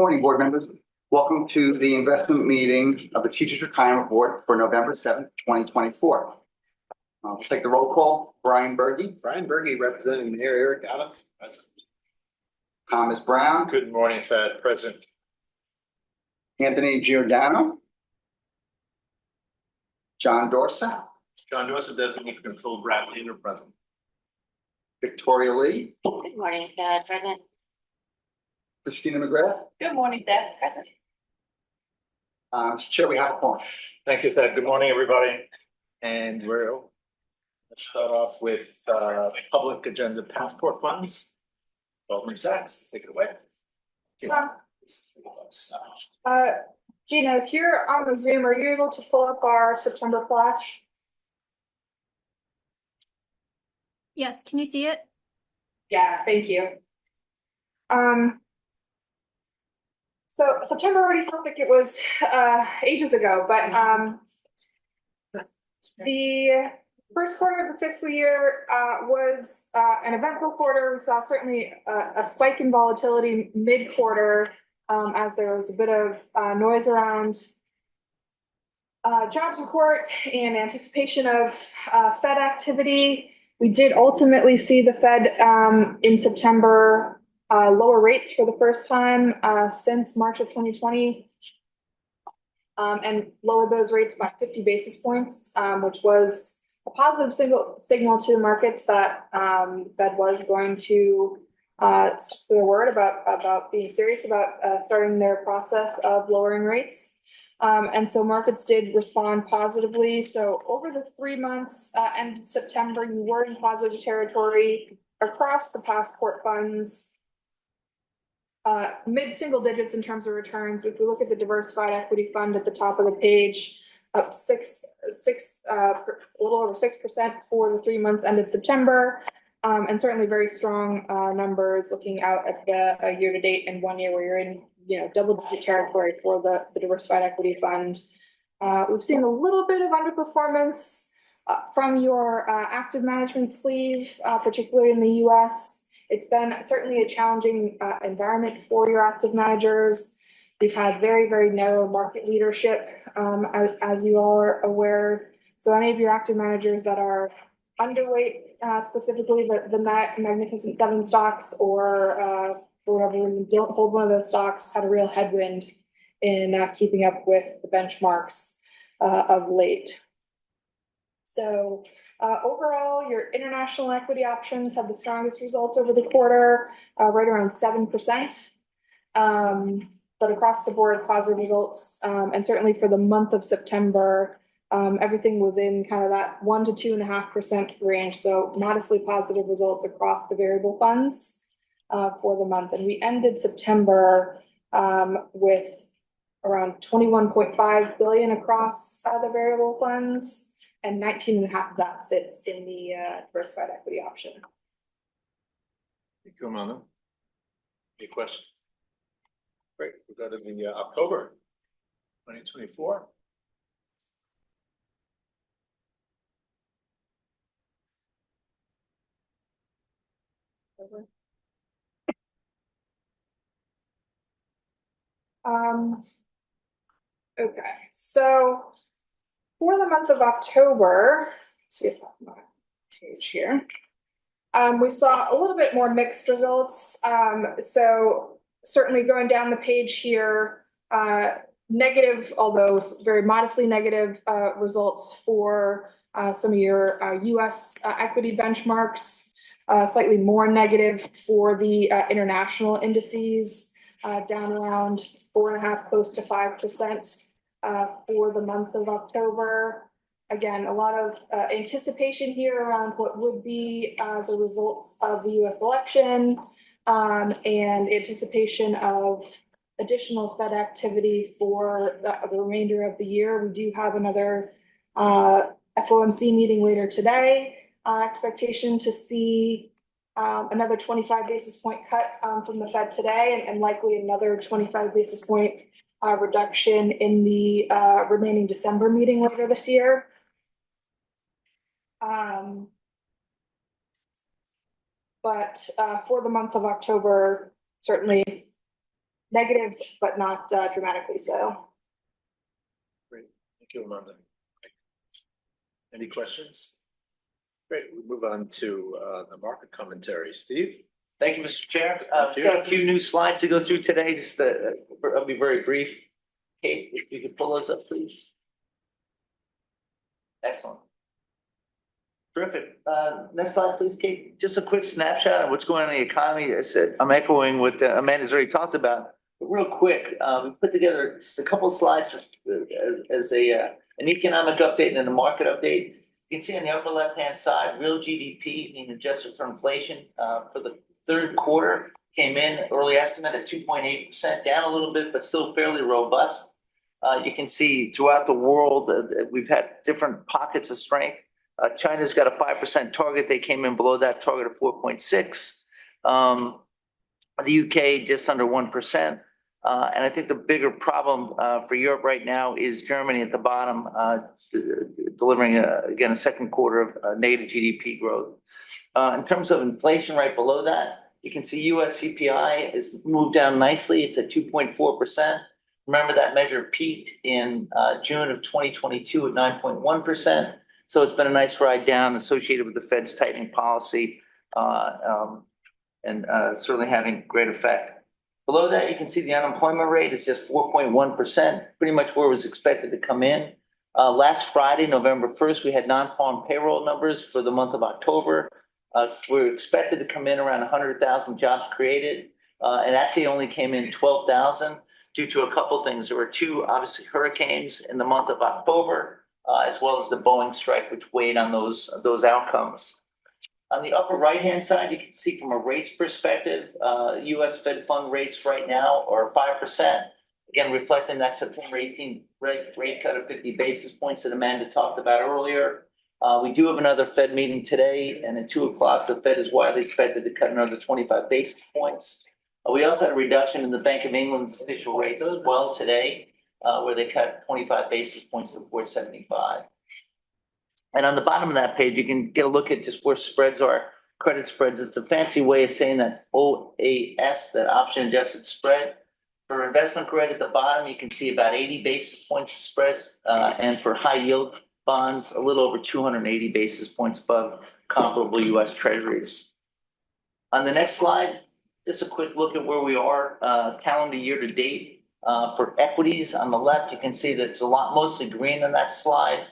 Morning, board members. Welcome to the investment meeting of the Teachers Retirement Board for November 7th, 2024. Let's take the roll call. Brian Berge. Brian Berge, representing Mayor Eric Adams. Present. Thomas Brown. Good morning, Fed. Present. Anthony Giordano. John Dorset. John Dorset, designated control Brad Leader. Present. Victoria Lee. Good morning, Fed. Present. Christina McGrath. Good morning, Fed. Present. Mr. Chair, we have a quorum. Thank you, Fed. Good morning, everybody. And let's start off with public agenda passport funds. Goldman Sachs, take it away. Gina, if you're on the Zoom, are you able to pull up our September flash? Yes, can you see it? Yeah, thank you. So September already felt like it was ages ago, but the first quarter of the fiscal year was an eventful quarter. We saw certainly a spike in volatility mid-quarter as there was a bit of noise around jobs report and anticipation of Fed activity. We did ultimately see the Fed in September lower rates for the first time since March of 2020 and lowered those rates by 50 basis points, which was a positive signal to the markets that Fed was going to stick to their word about being serious about starting their process of lowering rates. And so markets did respond positively. So over the 3 months end September, you were in positive territory across the passport funds. Mid-single digits in terms of returns. If we look at the diversified equity fund at the top of the page, up a little over 6% for the 3 months ended September, and certainly very strong numbers looking out at the year to date and 1 year where you're in double-digit territory for the diversified equity fund. We've seen a little bit of underperformance from your active management sleeve, particularly in the U.S. It's been certainly a challenging environment for your active managers. We've had very, very narrow market leadership, as you all are aware. So any of your active managers that are underweight, specifically the Magnificent Seven stocks, or for whatever reason don't hold one of those stocks, had a real headwind in keeping up with the benchmarks of late. So overall, your international equity options had the strongest results over the quarter, right around 7%. But across the board, positive results. And certainly for the month of September, everything was in kind of that 1 to 2.5% range. So modestly positive results across the variable funds for the month. And we ended September with around 21.5 billion across the variable funds. And 19.5 of that sits in the diversified equity option. Thank you, Amanda. Any questions? Great. We'll go to the October 2024. Okay, so for the month of October, let's see if I have my page here. We saw a little bit more mixed results. So certainly going down the page here, negative, although very modestly negative results for some of your US equity benchmarks, slightly more negative for the international indices, down around 4.5%, close to 5%. For the month of October. Again, a lot of anticipation here around what would be the results of the US election and anticipation of additional Fed activity for the remainder of the year. We do have another FOMC meeting later today. Expectation to see another 25 basis point cut from the Fed today and likely another 25 basis point reduction in the remaining December meeting later this year. But for the month of October, certainly negative, but not dramatically so. Great, thank you, Amanda. Any questions? Great, we move on to the market commentary. Steve? Thank you, Mr. Chair. Thank you. Got a few new slides to go through today. Just, I'll be very brief. Kate, if you could pull those up, please. Excellent. Terrific. Next slide, please, Kate. Just a quick snapshot of what's going on in the economy. I'm echoing what Amanda's already talked about. But real quick, we put together just a couple of slides as an economic update and a market update. You can see on the upper left-hand side, real GDP being adjusted for inflation for the third quarter came in, early estimate at 2.8%, down a little bit, but still fairly robust. You can see throughout the world, we've had different pockets of strength. China's got a 5% target. They came in below that target of 4.6. The UK just under 1%. And I think the bigger problem for Europe right now is Germany at the bottom, delivering again a second quarter of negative GDP growth. In terms of inflation right below that, you can see US CPI has moved down nicely. It's at 2.4%. Remember that measure peaked in June of 2022 at 9.1%. So it's been a nice ride down associated with the Fed's tightening policy and certainly having great effect. Below that, you can see the unemployment rate is just 4.1%, pretty much where it was expected to come in. Last Friday, November 1st, we had non-farm payroll numbers for the month of October. We were expected to come in around 100,000 jobs created, and actually only came in 12,000 due to a couple of things. There were two, obviously, hurricanes in the month of October, as well as the Boeing strike, which weighed on those outcomes. On the upper right-hand side, you can see from a rates perspective, U.S. Fed fund rates right now are 5%. Again, reflecting that September 18th rate cut of 50 basis points that Amanda talked about earlier. We do have another Fed meeting today, and at 2 o'clock, the Fed is widely expected to cut another 25 basis points. We also had a reduction in the Bank of England's official rates as well today, where they cut 25 basis points to 4.75. And on the bottom of that page, you can get a look at just where spreads are, credit spreads. It's a fancy way of saying that OAS, that option adjusted spread. For investment grade at the bottom, you can see about 80 basis points of spreads, and for high yield bonds, a little over 280 basis points above comparable U.S. Treasuries. On the next slide, just a quick look at where we are calendar year to date. For equities on the left, you can see that it's a lot mostly green on that slide.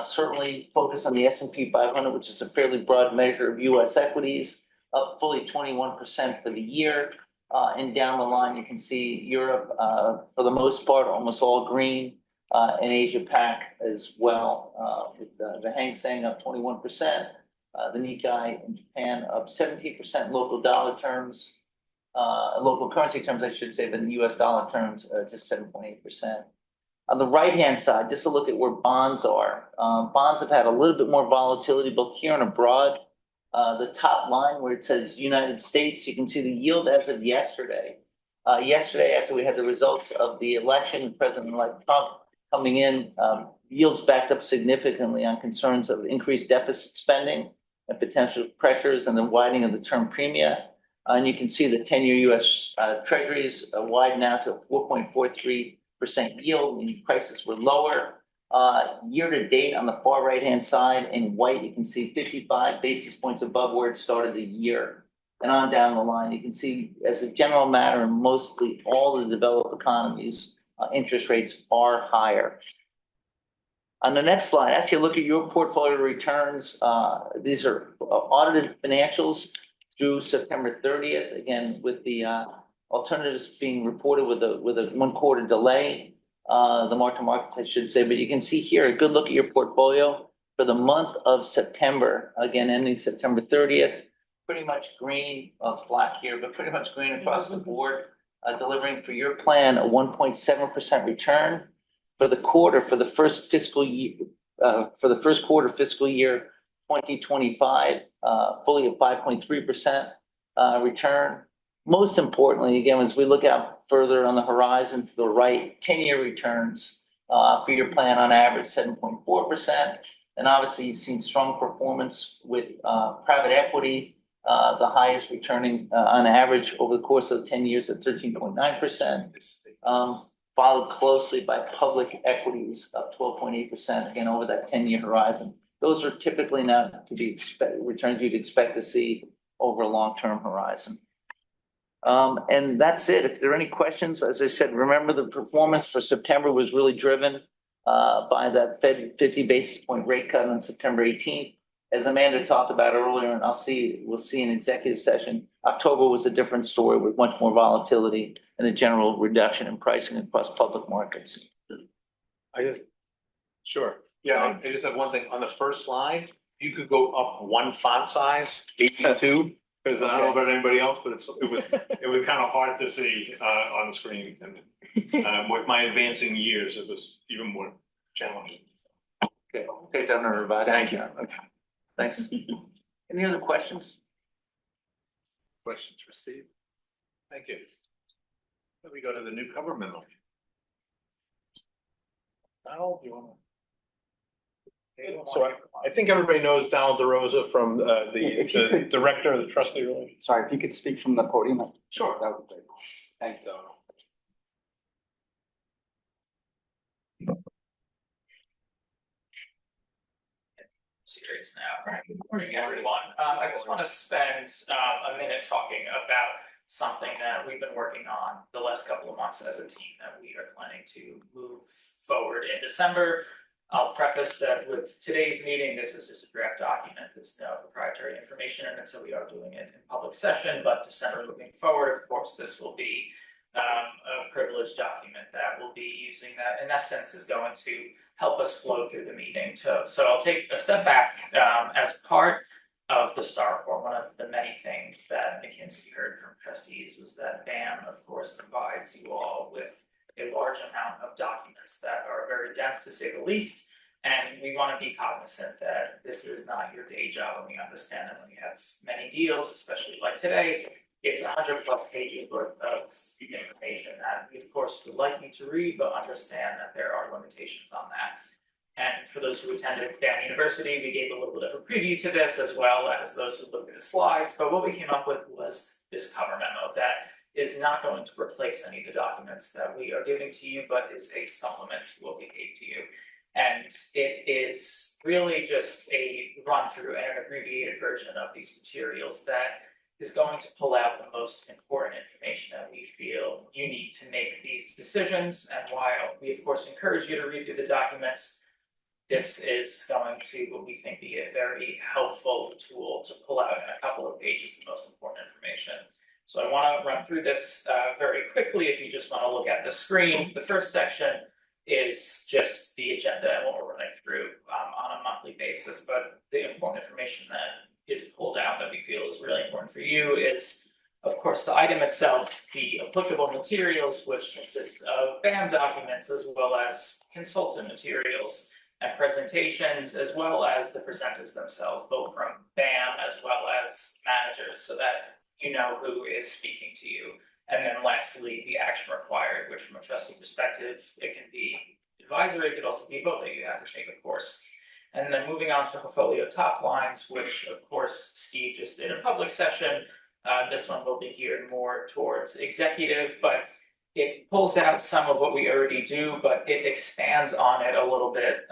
Certainly focus on the S&P 500, which is a fairly broad measure of U.S. equities, up fully 21% for the year. And down the line, you can see Europe, for the most part, almost all green, and Asia Pac as well, with the Hang Seng up 21%, the Nikkei in Japan up 17% in local dollar terms, local currency terms, I should say, but in US dollar terms, just 7.8%. On the right-hand side, just to look at where bonds are. Bonds have had a little bit more volatility, both here and abroad. The top line where it says United States, you can see the yield as of yesterday. Yesterday, after we had the results of the election, President-elect Trump coming in, yields backed up significantly on concerns of increased deficit spending and potential pressures and the widening of the term premia. And you can see the 10-year U.S. Treasuries widen out to 4.43% yield, meaning prices were lower. Year to date on the far right-hand side in white, you can see 55 basis points above where it started the year. And on down the line, you can see as a general matter, in mostly all the developed economies, interest rates are higher. On the next slide, actually look at your portfolio returns. These are audited financials through September 30th, again, with the alternatives being reported with a 1 quarter delay, the mark-to-markets, I should say. But you can see here a good look at your portfolio for the month of September, again, ending September 30th, pretty much green. Well, it's black here, but pretty much green across the board, delivering for your plan a 1.7% return for the quarter, for the first fiscal year, for the first quarter fiscal year 2025, fully at 5.3% return. Most importantly, again, as we look out further on the horizon to the right, 10-year returns for your plan on average 7.4%. And obviously, you've seen strong performance with private equity The highest returning on average over the course of 10 years at 13.9%. Followed closely by public equities up 12.8%, again, over that 10-year horizon. Those are typically not to be returns you'd expect to see over a long-term horizon. And that's it. If there are any questions, as I said, remember the performance for September was really driven by that Fed 50 basis point rate cut on September 18th. As Amanda talked about earlier, and we'll see in executive session, October was a different story with much more volatility and a general reduction in pricing across public markets. Sure. Yeah, I just have one thing. On the first slide, you could go up one font size, 82, because I don't know about anybody else, but it was kind of hard to see on the screen. And with my advancing years, it was even more challenging. Okay, take that under review. Thank you. Thanks. Any other questions? Questions for Steve? Thank you. Then we go to the new cover memo. Donald, you want to? So I think everybody knows Donald DeRosa from If you the could- director of the trustee relations. Sorry, if you could speak from the podium. Sure. That would be great. Thank you. Serious now. Good morning, everyone. I just want to spend a minute talking about something that we've been working on the last couple of months as a team that we are planning to move forward in December. I'll preface that with today's meeting, this is just a draft document. There's no proprietary information in it, so we are doing it in public session. But December moving forward, of course, this will be a privileged document that we'll be using that in essence is going to help us flow through the meeting. So I'll take a step back as part of the STAR report. One of the many things that McKinsey heard from trustees was that BAM, of course, provides you all with a large amount of documents that are very dense to say the least. And we want to be cognizant that this is not your day job, and we understand that when you have many deals, especially like today, it's 100+ pages worth of information that we, of course, would like you to read, but understand that there are limitations on that. And for those who attended BAM University, we gave a little bit of a preview to this, as well as those who looked at the slides. But what we came up with was this cover memo that is not going to replace any of the documents that we are giving to you, but is a supplement to what we gave to you. And it is really just a run through and an abbreviated version of these materials that is going to pull out the most important information that we feel you need to make these decisions. And while we, of course, encourage you to read through the documents, this is going to, what we think, be a very helpful tool to pull out in a couple of pages the most important information. So I want to run through this very quickly. If you just want to look at the screen, the first section is just the agenda and what we're running through on a monthly basis. But the important information that is pulled out that we feel is really important for you is, of course, the item itself, the applicable materials, which consist of BAM documents, as well as consultant materials and presentations, as well as the presenters themselves, both from BAM as well as managers, so that you know who is speaking to you. And then lastly, the action required, which from a trustee perspective, it can be advisory, it could also be vote that you have to take, of course. And then moving on to portfolio top lines, which of course Steve just did in public session. This one will be geared more towards executive, but it pulls out some of what we already do, but it expands on it a little bit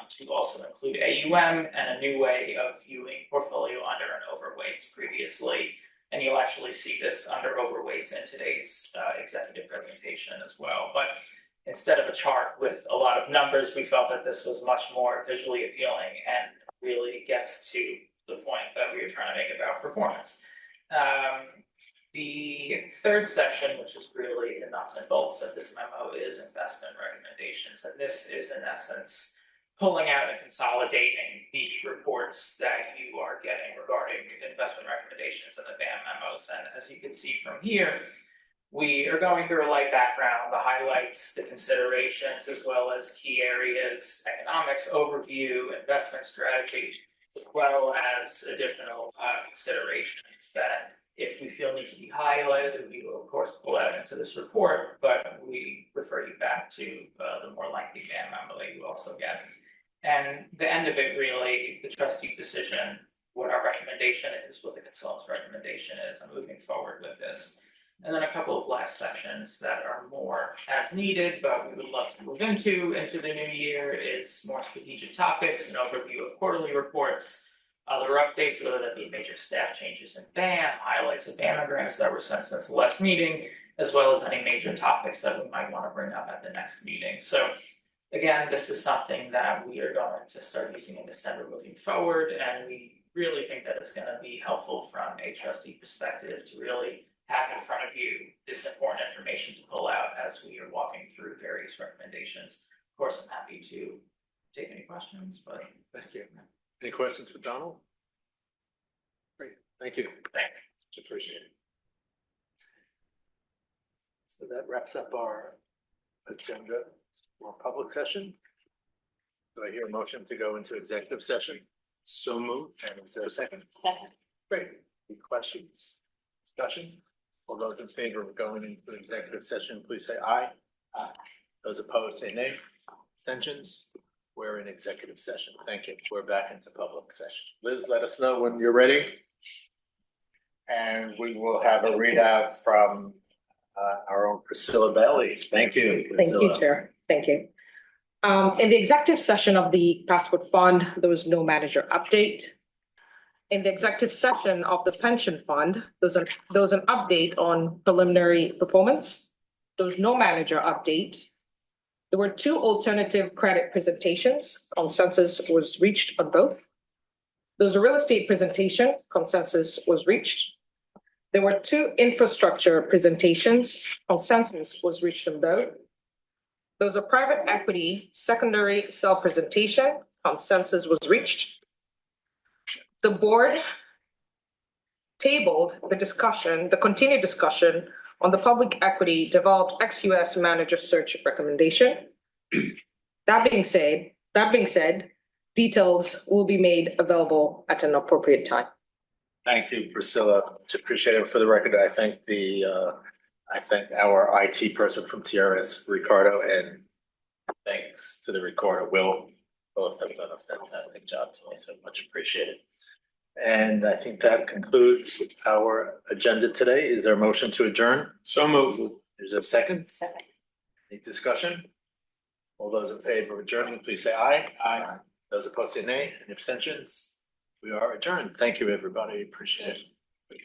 to also include AUM and a new way of viewing portfolio under and overweights previously. And you'll actually see this under overweights in today's executive presentation as well. But instead of a chart with a lot of numbers, we felt that this was much more visually appealing and really gets to the point that we were trying to make about performance. The third section, which is really the nuts and bolts of this memo, is investment recommendations. And this is, in essence, pulling out and consolidating the reports that you are getting regarding investment recommendations in the BAM memos. And as you can see from here, we are going through a light background, the highlights, the considerations, as well as key areas, economics overview, investment strategy, as well as additional considerations that if we feel need to be highlighted, we will of course pull out into this report, but we refer you back to the more lengthy BAM memo that you also get. And the end of it really, the trustee's decision, what our recommendation recommendation is, what the consultant's recommendation is, and moving forward with this. And then a couple of last sections that are more as needed, but we would love to move into the new year is more strategic topics, an overview of quarterly reports, other updates, whether that be major staff changes in BAM, highlights of BAMograms that were sent since the last meeting, as well as any major topics that we might want to bring up at the next meeting. So again, this is something that we are going to start using in December moving forward, and we really think that it's going to be helpful from a trustee perspective to really have in front of you this important information to pull out as we are walking through various recommendations. Of course, I'm happy to take any questions, but. Thank you. Any questions for Donald? Great, thank you. Thanks. Much appreciated. So that wraps up our agenda for public session. Do I hear a motion to go into executive session? So moved. And is there a second? Second. Great. Any questions? Discussion? All those in favor of going into executive session, please say aye. Aye. Those opposed, say nay. Abstentions? We're in executive session. Thank you. We're back into public session. Liz, let us know when you're ready. And we will have a readout from our own Priscilla Bailey. Thank you. Thank you, Chair. Thank you. In the executive session of the Passport Fund, there was no manager update. In the executive session of the Pension Fund, there was an update on preliminary performance. There was no manager update. There were 2 alternative credit presentations. Consensus was reached on both. There was a real estate presentation. Consensus was reached. There were 2 infrastructure presentations. Consensus was reached on both. There was a private equity secondary sale presentation. Consensus was reached. The board tabled the continued discussion on the public equity developed ex-US manager search recommendation. That being said, details will be made available at an appropriate time. Thank you, Priscilla. To appreciate it. For the record, I thank our IT person from TRS, Ricardo, and thanks to the recorder, Will. Both have done a fantastic job today, so much appreciated. And I think that concludes our agenda today. Is there a motion to adjourn? So moved. There's a second? Second. Any discussion? All those in favor of adjourning, please say aye. Aye. Those opposed say nay. Any abstentions? We are adjourned. Thank you, everybody. Appreciate it.